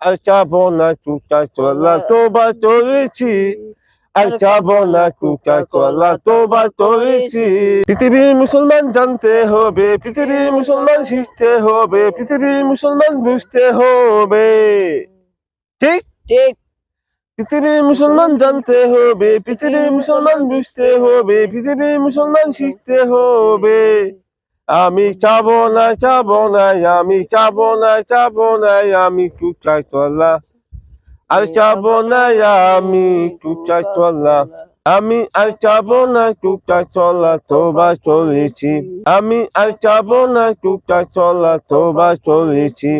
আর যাবো না কোকা কোলা তোবা করেছি আর যাবো না কোকা কোলা তোবা করেছি পৃথিবীর মুসলমান জানতে হবে পৃথিবীর মুসলমান শিখতে হবে পৃথিবীর মুসলমান বুঝতে হবে ঠিক ঠিক পৃথিবীর মুসলমান জানতে হবে পৃথিবীর মুসলমান বুঝতে হবে পৃথিবীর মুসলমান শিখতে হবে আমি চাবো না আমি চাবো না আমি কোকা কোলা আর চাবো না আমি কোকা কোলা আমি আর চাবো না কোকা কোলা তোবা করেছি আমি আর চাবো না কোকা কোলা তোবা করেছি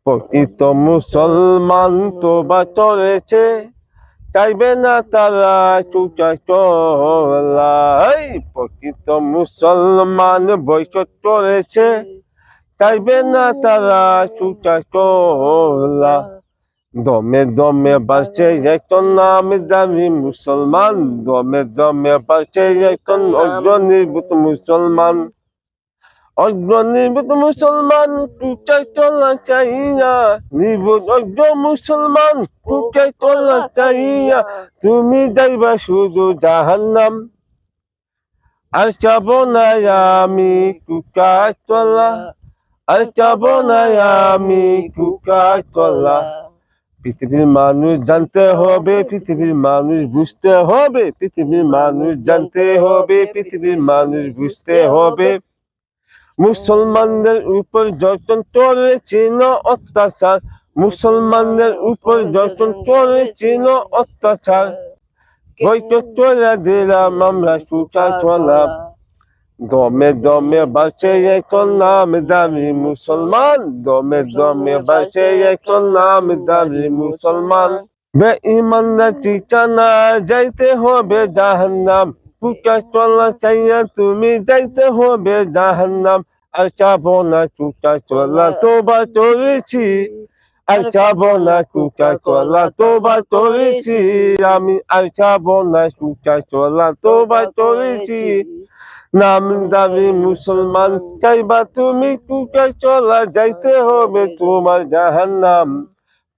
প্রকৃত মুসলমান তোবা করেছে চাইবে না তারা কোকা কোলা প্রকৃত মুসলমান বৈঠক করেছে চাইবে না তারা কোকা কোলা দমে দমে বাঁচে এখন নামি দামি মুসলমান দমে দমে বাঁচে এখন অগ্রনির্ভূত মুসলমান অগ্রনির্ভূত মুসলমান কোকা কোলা চাই না নির্ভূত অগ্র মুসলমান কোকা কোলা চাই না তুমি যাইবা শুধু জাহান্নাম আর চাবো না আমি কোকা কোলা আর চাবো না আমি কোকা কোলা পৃথিবীর মানুষ জানতে হবে পৃথিবীর মানুষ বুঝতে হবে পৃথিবীর মানুষ জানতে হবে পৃথিবীর মানুষ বুঝতে হবে মুসলমানদের উপর যখন চলেছিল অত্যাচার মুসলমানদের উপর যখন চলেছিল অত্যাচার বৈঠক করে দিলাম আমরা কোকা কোলা দমে দমে বাঁচে এখন নাম দামি মুসলমান দমে দমে বাঁচে এখন নাম দামি মুসলমান বেঈমানরা ঠিকানা যাইতে হবে জাহান্নাম কোকা কোলা চাইয়া তুমি যাইতে হবে জাহান্নাম আর চাবো না কোকা কোলা তোবা করেছি আর চাবো না কোকা কোলা তোবা করেছি আমি আর চাবো না কোকা কোলা তোবা করেছি নাম দামি মুসলমান চাইবা তুমি কোকা কোলা যাইতে হবে তোমার জাহান্নাম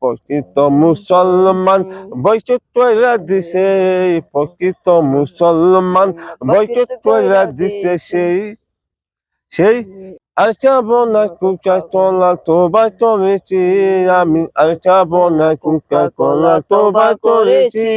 প্রকৃত মুসলমান বৈঠক কইরা দিছে প্রকৃত মুসলমান বৈঠক কইরা দিছে সেই আর চাবো না কোকা কোলা তোবা করেছি আমি আর চাবো না কোকা কোলা তোবা করেছি